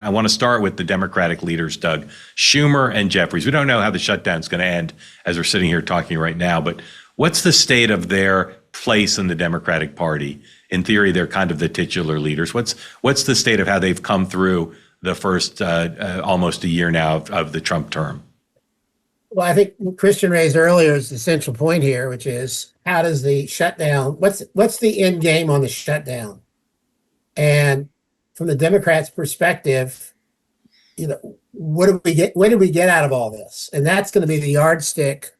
I want to start with the Democratic leaders, Doug. Schumer and Jeffries. We don't know how the shutdown is going to end as we're sitting here talking right now, but what's the state of their place in the Democratic Party? In theory, they're kind of the titular leaders. What's the state of how they've come through the first almost a year now of the Trump term? Well, I think what Kristin raised earlier is the central point here, which is how does the shutdown, what's the end game on the shutdown? And from the Democrats' perspective, what do we get? What did we get out of all this? And that's going to be the yardstick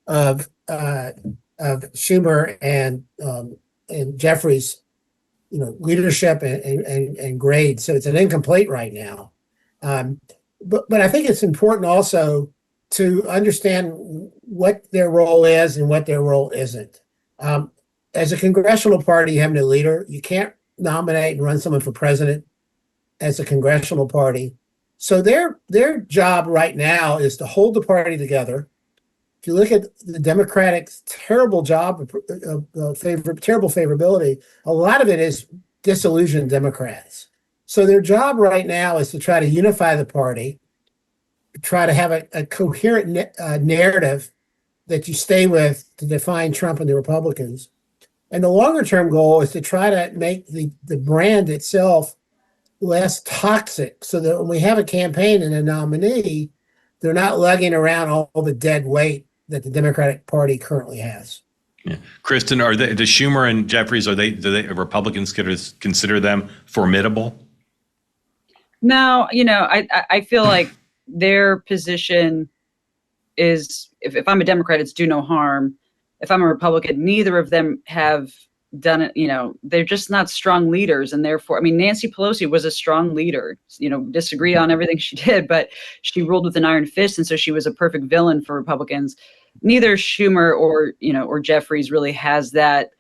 of Schumer and Jeffries, leadership and grade. So it's an incomplete right now. But I think it's important also to understand what their role is and what their role isn't. As a congressional party, having a leader, you can't nominate and run someone for president as a congressional party. So their job right now is to hold the party together. If you look at the Democrats' terrible job, terrible favorability, a lot of it is disillusioned Democrats. So their job right now is to try to unify the party, try to have a coherent narrative that you stay with to define Trump and the Republicans. And the longer term goal is to try to make the brand itself less toxic so that when we have a campaign and a nominee, they're not lugging around all the dead weight that the Democratic Party currently has. Yeah. Kristin, the Schumer and Jeffries, do Republicans consider them formidable? No, I feel like their position is, if I'm a Democrat, it's do no harm. If I'm a Republican, neither of them have done it. They're just not strong leaders. And therefore, Nancy Pelosi was a strong leader, disagreed on everything she did, but she ruled with an iron fist. And so she was a perfect villain for Republicans. Neither Schumer or Jeffries really has that,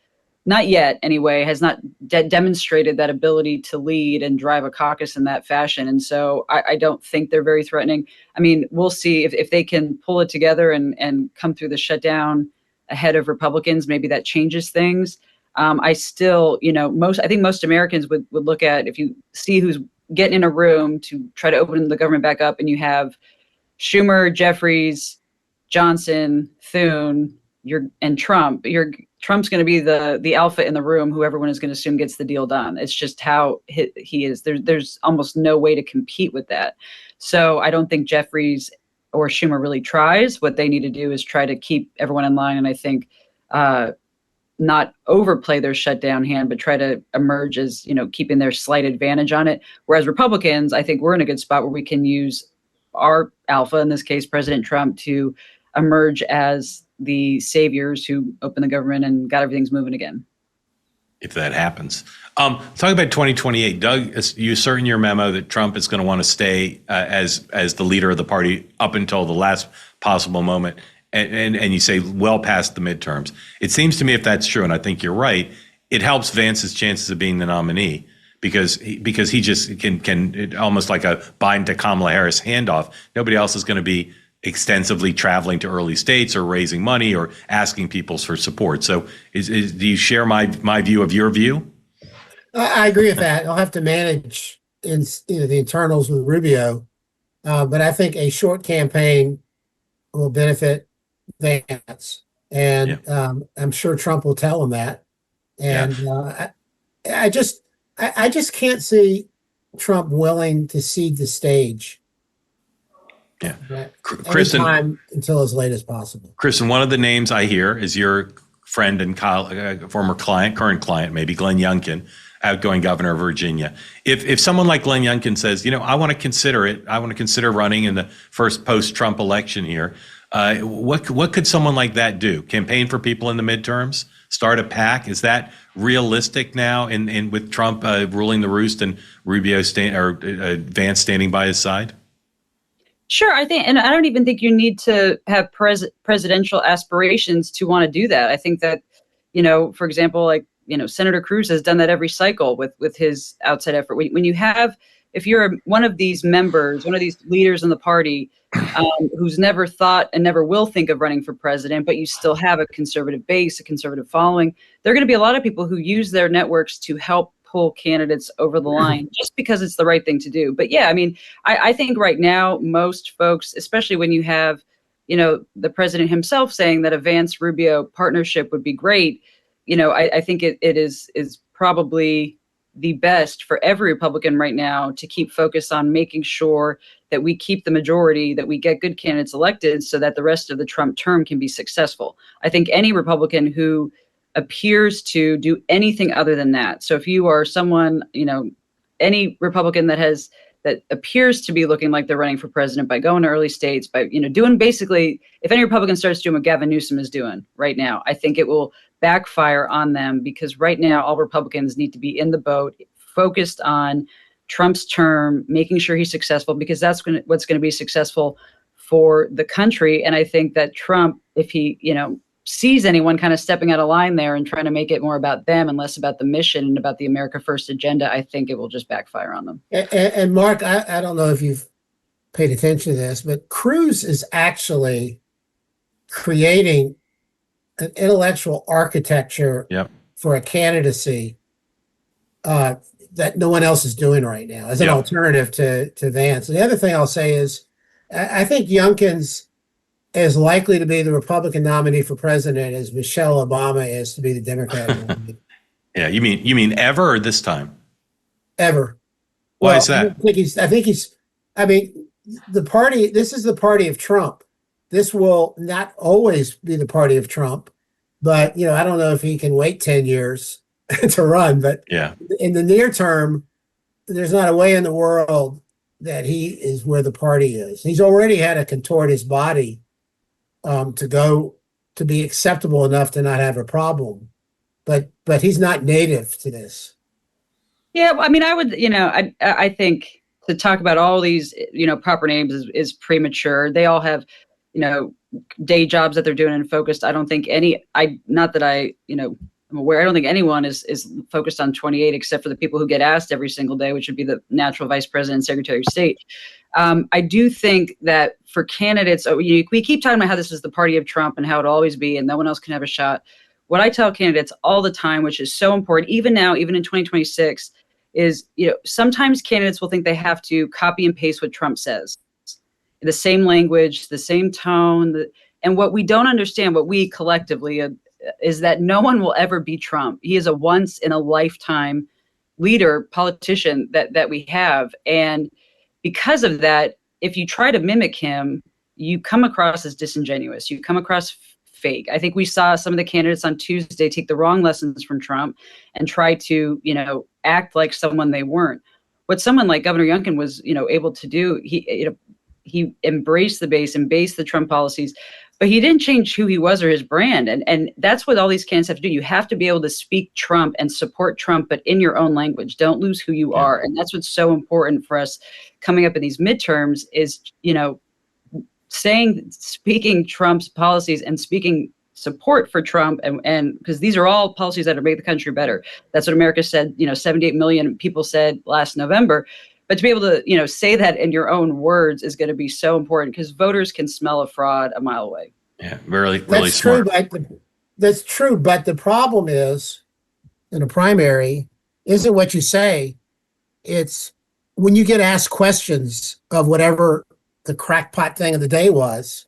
not yet anyway, has not demonstrated that ability to lead and drive a caucus in that fashion. And so I don't think they're very threatening. We'll see if they can pull it together and come through the shutdown ahead of Republicans. Maybe that changes things. I still, I think most Americans would look at, if you see who's getting in a room to try to open the government back up, and you have Schumer, Jeffries, Johnson, Thune, and Trump, Trump's going to be the alpha in the room, who everyone is going to assume gets the deal done. It's just how he is. There's almost no way to compete with that. So I don't think Jeffries or Schumer really tries. What they need to do is try to keep everyone in line. And I think not overplay their shutdown hand, but try to emerge as, keeping their slight advantage on it. Whereas Republicans, I think we're in a good spot where we can use our alpha, in this case, President Trump, to emerge as the saviors who opened the government and got everything's moving again. If that happens. Talk about 2028. Doug, you assert in your memo that Trump is going to want to stay as the leader of the party up until the last possible moment. And you say well past the midterms. It seems to me, if that's true, and I think you're right, it helps Vance's chances of being the nominee because he just can almost like a Biden to Kamala Harris handoff. Nobody else is going to be extensively traveling to early states or raising money or asking people for support. So do you share my view of your view? I agree with that. I'll have to manage the internals with Rubio, but I think a short campaign will benefit Vance, and I'm sure Trump will tell him that. And I just can't see Trump willing to cede the stage. Yeah, Kristin, anytime until as late as possible. Kristin, one of the names I hear is your friend and former client, current client, maybe Glenn Youngkin, outgoing governor of Virginia. If someone like Glenn Youngkin says, I want to consider it, I want to consider running in the first post-Trump election here, what could someone like that do? Campaign for people in the midterms? Start a PAC? Is that realistic now? In with Trump ruling the roost and Rubio Vance standing by his side? Sure, I think, and I don't even think you need to have presidential aspirations to want to do that. I think that, for example, Senator Cruz has done that every cycle with his outside effort. When you have, if you're one of these members, one of these leaders in the party who's never thought and never will think of running for president, but you still have a conservative base, a conservative following, there are going to be a lot of people who use their networks to help pull candidates over the line just because it's the right thing to do. But yeah, I mean, I think right now most folks, especially when you have, the president himself saying that a Vance Rubio partnership would be great, I think it is probably the best for every Republican right now to keep focused on making sure that we keep the majority, that we get good candidates elected so that the rest of the Trump term can be successful. I think any Republican who appears to do anything other than that. So if you are someone, any Republican that appears to be looking like they're running for president by going to early states, by, doing basically, if any Republican starts doing what Gavin Newsom is doing right now, I think it will backfire on them, because right now all Republicans need to be in the boat, focused on Trump's term, making sure he's successful, because that's what's going to be successful for the country. And I think that Trump, if he, sees anyone kind of stepping out of line there and trying to make it more about them and less about the mission and about the America First agenda, I think it will just backfire on them. And Mark, I don't know if you've paid attention to this, but Cruz is actually creating an intellectual architecture for a candidacy that no one else is doing right now as an alternative to Vance. And the other thing I'll say is I think Youngkin's as likely to be the Republican nominee for president as Michelle Obama is to be the Democratic nominee. Yeah, you mean ever or this time? Ever. Why is that? I mean, the party, this is the party of Trump. This will not always be the party of Trump, but, I don't know if he can wait 10 years to run, but in the near term, there's not a way in the world that he is where the party is. He's already had to contort his body to be acceptable enough to not have a problem, but he's not native to this. Yeah, I mean, I would, I think to talk about all these, proper names is premature. They all have, day jobs that they're doing and focused. I don't think I'm aware. I don't think anyone is focused on 28 except for the people who get asked every single day, which would be the natural vice president and secretary of state. I do think that for candidates, we keep talking about how this is the party of Trump and how it'll always be and no one else can have a shot. What I tell candidates all the time, which is so important, even now, even in 2026, is, sometimes candidates will think they have to copy and paste what Trump says. The same language, the same tone. And what we don't understand, what we collectively is that no one will ever be Trump. He is a once in a lifetime leader, politician that we have. And because of that, if you try to mimic him, you come across as disingenuous. You come across fake. I think we saw some of the candidates on Tuesday take the wrong lessons from Trump and try to, act like someone they weren't. What someone like Governor Youngkin was, able to do, he embraced the base, embraced the Trump policies, but he didn't change who he was or his brand. And that's what all these candidates have to do. You have to be able to speak Trump and support Trump, but in your own language. Don't lose who you are. And that's what's so important for us coming up in these midterms is, speaking Trump's policies and speaking support for Trump. And because these are all policies that are make the country better. That's what America said, 78 million people said last November. But to be able to, say that in your own words is going to be so important because voters can smell a fraud a mile away. Yeah, really smart. That's true. But the problem is, in a primary, isn't what you say. It's when you get asked questions of whatever the crackpot thing of the day was,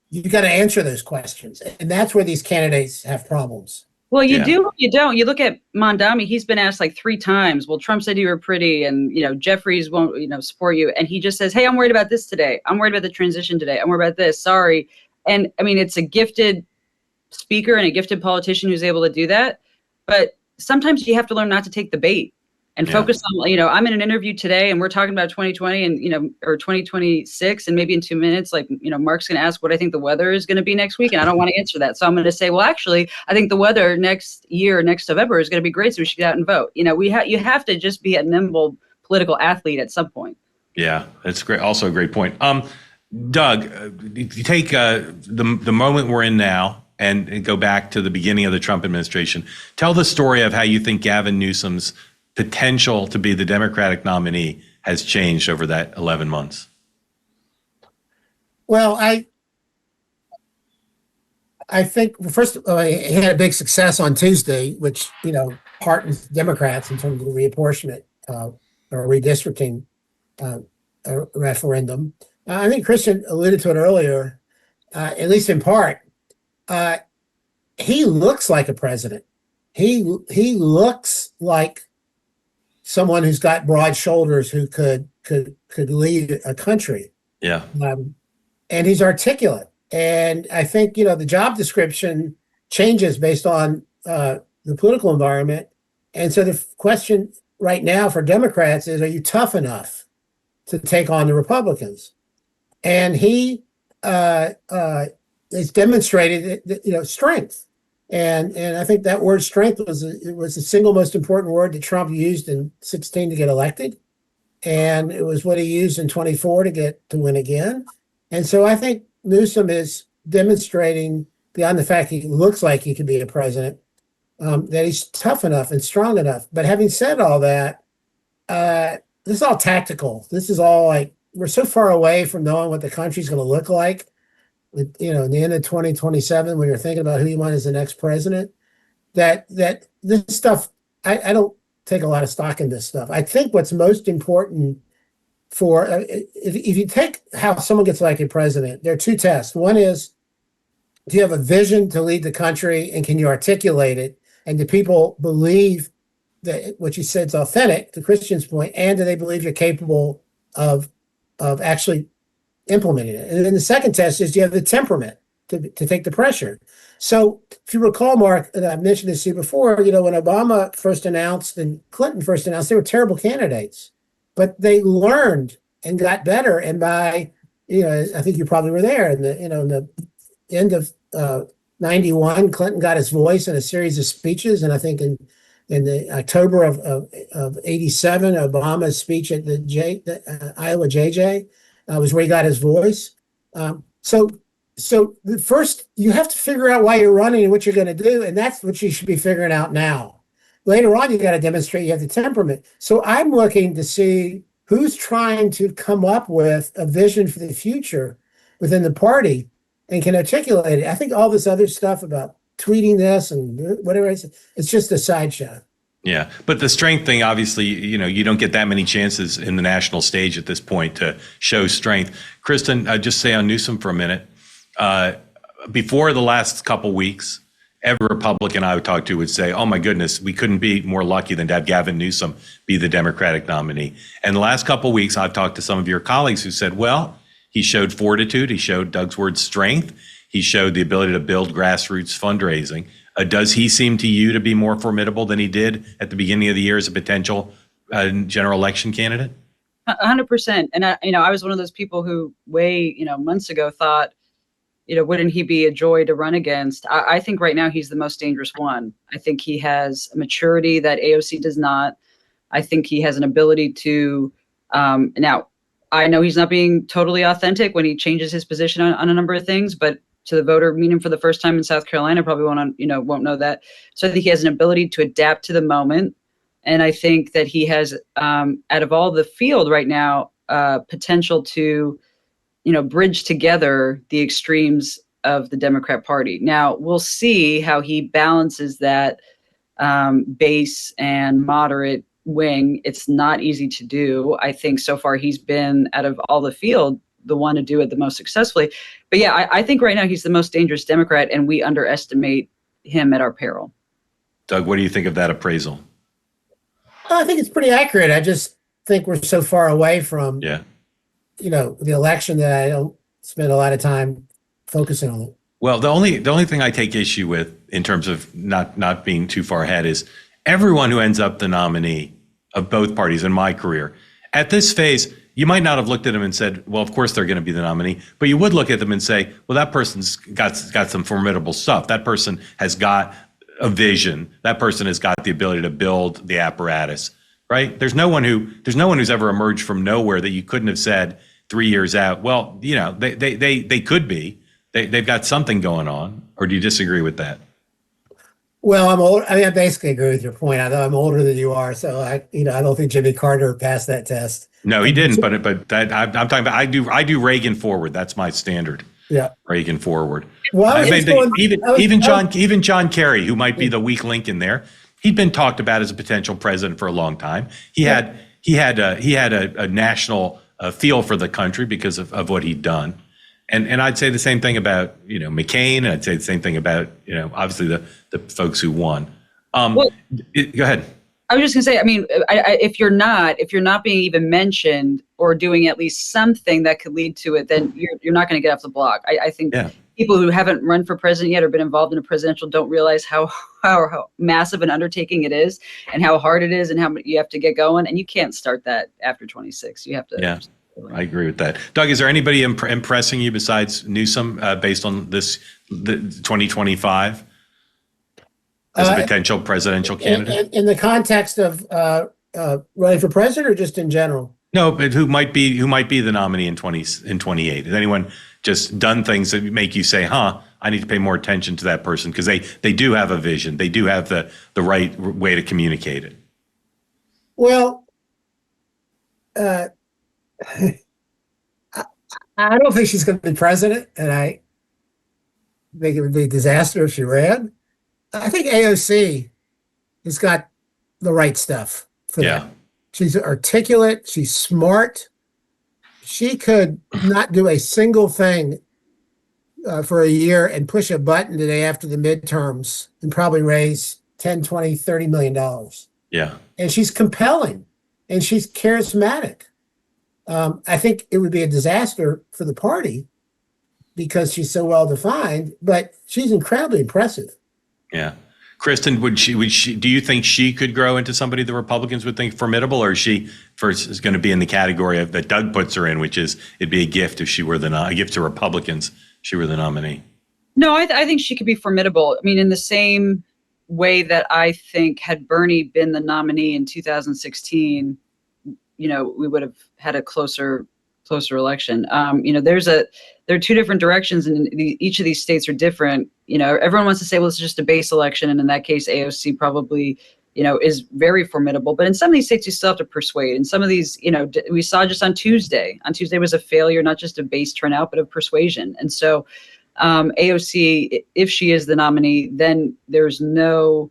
you got to answer those questions. And that's where these candidates have problems. Well, you do, you don't. You look at Mondami, he's been asked like 3 times. Well, Trump said you were pretty and, Jeffries won't, support you. And he just says, hey, I'm worried about this today. I'm worried about the transition today. I'm worried about this. Sorry. And I mean, it's a gifted speaker and a gifted politician who's able to do that. But sometimes you have to learn not to take the bait and focus on, I'm in an interview today and we're talking about 2020 and, or 2026. And maybe in 2 minutes, Mark's going to ask what I think the weather is going to be next week. And I don't want to answer that. So I'm going to say, well, actually, I think the weather next November is going to be great. So we should get out and vote. You have to just be a nimble political athlete at some point. Yeah, that's great. Also a great point. Doug, you take the moment we're in now and go back to the beginning of the Trump administration. Tell the story of how you think Gavin Newsom's potential to be the Democratic nominee has changed over that 11 months. Well, I think first he had a big success on Tuesday, which heartens Democrats in terms of the reapportionment or redistricting referendum. I think Kristin alluded to it earlier, at least in part. He looks like a president. He looks like someone who's got broad shoulders who could lead a country. Yeah. And he's articulate. And I think, the job description changes based on the political environment. And so the question right now for Democrats is, are you tough enough to take on the Republicans? And he has demonstrated strength. And I think that word strength was the single most important word that Trump used in 2016 to get elected. And it was what he used in 2024 to win again. And so I think Newsom is demonstrating, beyond the fact he looks like he could be a president, that he's tough enough and strong enough. But having said all that, this is all tactical. This is all like, we're so far away from knowing what the country's going to look like, in the end of 2027, when you're thinking about who you want as the next president, that this stuff, I don't take a lot of stock in this stuff. I think what's most important for, if you take how someone gets elected president, there are two tests. One is, do you have a vision to lead the country, and can you articulate it? And do people believe that what you said is authentic, to Kristin's point, and do they believe you're capable of actually implementing it? And then the second test is, do you have the temperament to take the pressure? So if you recall, Mark, and I've mentioned this to you before, when Obama first announced and Clinton first announced, they were terrible candidates, but they learned and got better. And by, I think you probably were there in the end of 91, Clinton got his voice in a series of speeches. And I think in the October of 87, Obama's speech at the Iowa JJ was where he got his voice. So the first, you have to figure out why you're running and what you're going to do. And that's what you should be figuring out now. Later on, you got to demonstrate you have the temperament. So I'm looking to see who's trying to come up with a vision for the future within the party and can articulate it. I think all this other stuff about tweeting this and whatever, it's just a sideshow. Yeah, but the strength thing, obviously, you don't get that many chances in the national stage at this point to show strength. Kristin, I'd just say on Newsom for a minute. Before the last couple weeks, every Republican I would talk to would say, oh my goodness, we couldn't be more lucky than to have Gavin Newsom be the Democratic nominee. And the last couple of weeks, I've talked to some of your colleagues who said, well, he showed fortitude. He showed, Doug's word, strength. He showed the ability to build grassroots fundraising. Does he seem to you to be more formidable than he did at the beginning of the year as a potential general election candidate? 100%. And I was one of those people who months ago thought, wouldn't he be a joy to run against? I think right now he's the most dangerous one. I think he has a maturity that AOC does not. I think he has an ability to, now I know he's not being totally authentic when he changes his position on a number of things, but to the voter, meeting for the first time in South Carolina, probably won't know that. So I think he has an ability to adapt to the moment. And I think that he has, out of all the field right now, potential to, bridge together the extremes of the Democrat Party. Now, we'll see how he balances that base and moderate wing. It's not easy to do. I think so far he's been, out of all the field, the one to do it the most successfully. But yeah, I think right now he's the most dangerous Democrat, and we underestimate him at our peril. Doug, what do you think of that appraisal? I think it's pretty accurate. I just think we're so far away from, the election that I don't spend a lot of time focusing on it. Well, the only thing I take issue with in terms of not being too far ahead is everyone who ends up the nominee of both parties in my career. At this phase, you might not have looked at them and said, well, of course they're going to be the nominee, but you would look at them and say, well, that person's got some formidable stuff. That person has got a vision. That person has got the ability to build the apparatus, right? There's no one who's ever emerged from nowhere that you couldn't have said 3 years out, well, they could be. They've got something going on. Or do you disagree with that? Well, I'm old. I basically agree with your point. I know I'm older than you are, so I don't think Jimmy Carter passed that test. No, he didn't. But that, I'm talking about. I do Reagan forward. That's my standard. Yeah, Reagan forward. Well, even John Kerry, who might be the weak link in there, he'd been talked about as a potential president for a long time. He had a national feel for the country because of what he'd done. And I'd say the same thing about, McCain, and I'd say the same thing about, obviously the folks who won. Go ahead. I was just gonna say, I mean, if you're not being even mentioned or doing at least something that could lead to it, then you're not going to get off the block. I think people who haven't run for president yet or been involved in a presidential don't realize how massive an undertaking it is and how hard it is and how you have to get going. And you can't start that after 26. You have to. Yeah. I agree with that. Doug, is there anybody impressing you besides Newsom based on the 2025 as a potential presidential candidate? In the context of running for president, or just in general? No, but who might be the nominee in 28? Has anyone just done things that make you say, I need to pay more attention to that person, because they do have a vision. They do have the right way to communicate it. Well, I don't think she's going to be president, and I think it would be a disaster if she ran. I think AOC has got the right stuff for that. She's articulate. She's smart. She could not do a single thing for a year and push a button today after the midterms and probably raise 10, 20, $30 million. Yeah. And she's compelling and she's charismatic. I think it would be a disaster for the party because she's so well defined, but she's incredibly impressive. Yeah. Kristin, would she, do you think she could grow into somebody the Republicans would think formidable, or is she first is going to be in the category of that Doug puts her in, which is it'd be a gift if she were a gift to Republicans if she were the nominee? No, I think she could be formidable. I mean, in the same way that I think had Bernie been the nominee in 2016, we would have had a closer election. There are two different directions, and each of these states are different. Everyone wants to say, well, it's just a base election, and in that case, AOC probably, is very formidable. But in some of these states, you still have to persuade. And some of these, we saw just on Tuesday. On Tuesday was a failure, not just of base turnout, but of persuasion. And so, AOC, if she is the nominee, then there's no,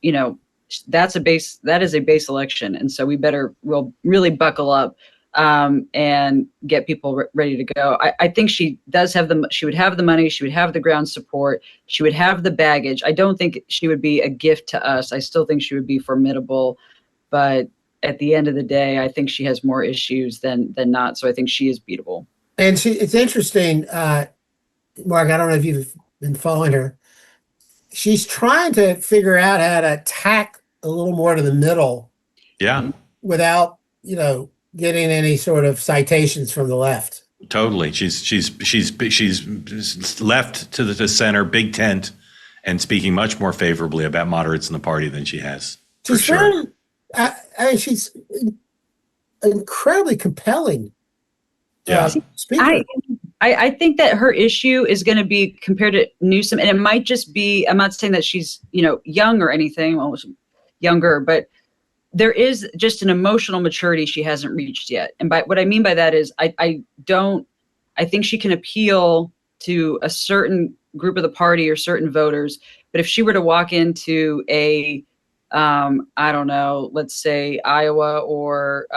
that is a base election. And so we'll really buckle up and get people ready to go. I think she would have the money, she would have the ground support, she would have the baggage. I don't think she would be a gift to us. I still think she would be formidable, but at the end of the day, I think she has more issues than not. So I think she is beatable. And it's interesting, Mark, I don't know if you've been following her. She's trying to figure out how to tack a little more to the middle. Yeah. Without, getting any sort of citations from the left. Totally. She's left to the center, big tent, and speaking much more favorably about moderates in the party than she has. She's sure. She's incredibly compelling. Yeah. Speaker. I think that her issue is going to be compared to Newsom, and it might just be, I'm not saying that she's, young or anything, well, younger, but there is just an emotional maturity she hasn't reached yet. And by what I mean by that is I think she can appeal to a certain group of the party or certain voters. But if she were to walk into a, I don't know, let's say Iowa or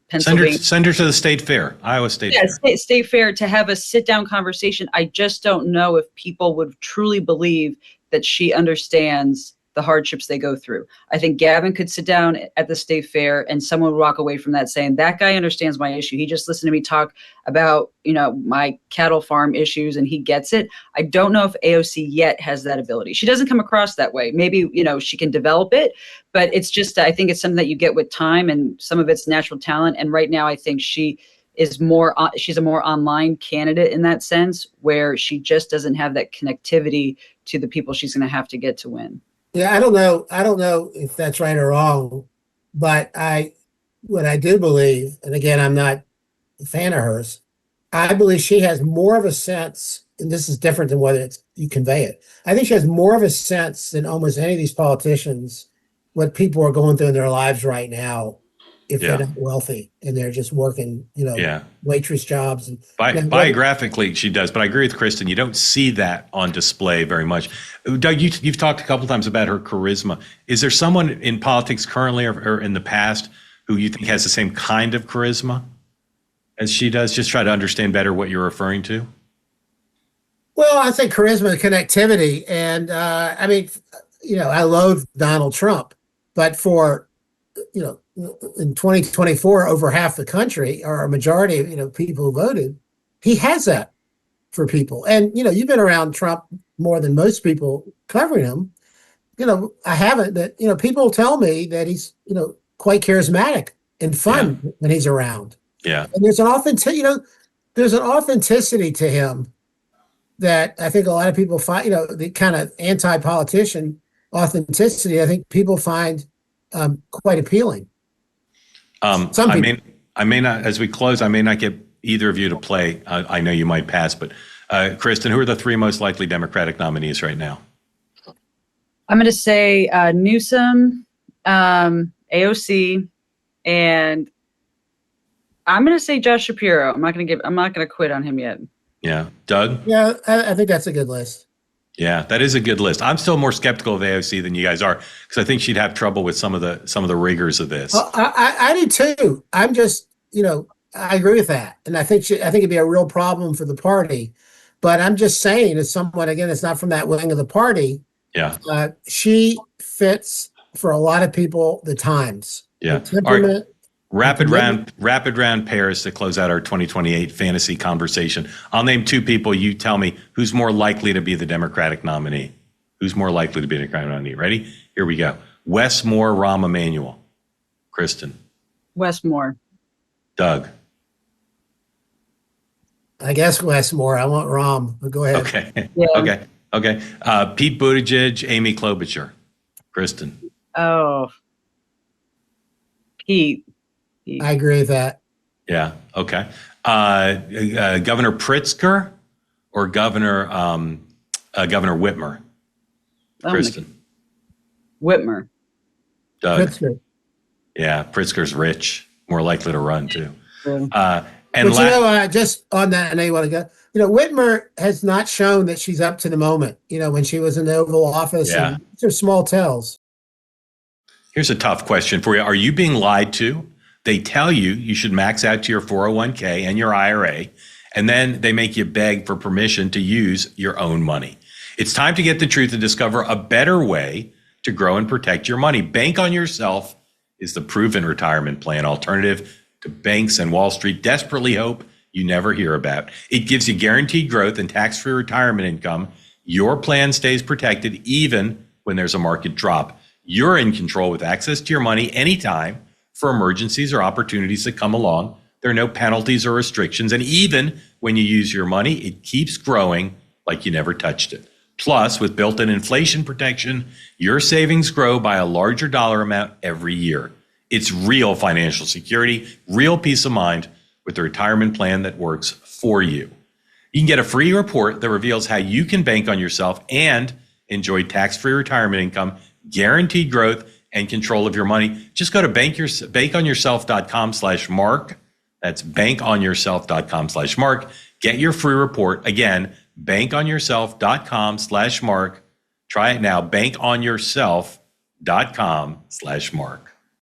Pennsylvania. Send her to the state fair, Iowa State Fair. Yeah, state fair, to have a sit down conversation. I just don't know if people would truly believe that she understands the hardships they go through. I think Gavin could sit down at the state fair and someone would walk away from that saying, that guy understands my issue. He just listened to me talk about, my cattle farm issues and he gets it. I don't know if AOC yet has that ability. She doesn't come across that way. Maybe, she can develop it, but it's just, I think it's something that you get with time and some of it's natural talent. And right now I think she's a more online candidate in that sense, where she just doesn't have that connectivity to the people she's going to have to get to win. Yeah, I don't know if that's right or wrong, but what I do believe, and again, I'm not a fan of hers, I believe she has more of a sense, and this is different than whether you convey it. I think she has more of a sense than almost any of these politicians, what people are going through in their lives right now. if Yeah. they're not wealthy and they're just working, Yeah. waitress jobs. And Biographically, she does, but I agree with Kristin. You don't see that on display very much. Doug, you've talked a couple times about her charisma. Is there someone in politics currently or in the past who you think has the same kind of charisma as she does? Just try to understand better what you're referring to. Well, I think charisma and connectivity. And I mean, I loathe Donald Trump, but for, in 2024, over half the country or a majority of, people who voted, he has that for people. And, you've been around Trump more than most people covering him. I haven't, but, people tell me that he's, quite charismatic and fun when he's around. Yeah. And there's an authenticity to him that I think a lot of people find, the kind of anti-politician authenticity, I think people find quite appealing. Some people. I may not, as we close, I may not get either of you to play. I know you might pass, but Kristin, who are the three most likely Democratic nominees right now? I'm going to say Newsom, AOC, and I'm going to say Josh Shapiro. I'm not going to quit on him yet. Yeah. Doug? Yeah, I think that's a good list. Yeah, that is a good list. I'm still more skeptical of AOC than you guys are because I think she'd have trouble with some of the rigors of this. Well, I do too. I'm just, I agree with that, and I think it'd be a real problem for the party. But I'm just saying, as someone again that's not from that wing of the party, she fits for a lot of people the times. Yeah. Temperament. Rapid round pairs to close out our 2028 fantasy conversation. I'll name two people. You tell me who's more likely to be the Democratic nominee. Who's more likely to be the Democratic nominee? Ready? Here we go. Wes Moore, Rahm Emanuel. Kristin. Wes Moore. Doug. I guess Wes Moore. I want Rahm, but go ahead. Okay. Yeah. Okay. Pete Buttigieg, Amy Klobuchar. Kristin. Oh. Pete. I agree with that. Yeah. Okay. Governor Pritzker or Governor Whitmer? Kristin. Whitmer. Doug. Pritzker. Yeah. Pritzker's rich. More likely to run too. Yeah. But just on that, I know you want to go. Whitmer has not shown that she's up to the moment. When she was in the Oval Office. Yeah. These are small tells. Here's a tough question for you. Are you being lied to? They tell you should max out to your 401k and your IRA, and then they make you beg for permission to use your own money. It's time to get the truth and discover a better way to grow and protect your money. Bank on Yourself is the proven retirement plan alternative to banks and Wall Street desperately hope you never hear about. It gives you guaranteed growth and tax-free retirement income. Your plan stays protected even when there's a market drop. You're in control with access to your money anytime for emergencies or opportunities that come along. There are no penalties or restrictions. And even when you use your money, it keeps growing like you never touched it. Plus, with built-in inflation protection, your savings grow by a larger dollar amount every year. It's real financial security, real peace of mind with a retirement plan that works for you. You can get a free report that reveals how you can bank on yourself and enjoy tax-free retirement income, guaranteed growth, and control of your money. Just go to bankonyourself.com/Mark. That's bankonyourself.com/Mark. Get your free report. Again, bankonyourself.com/Mark. Try it now, bankonyourself.com/Mark.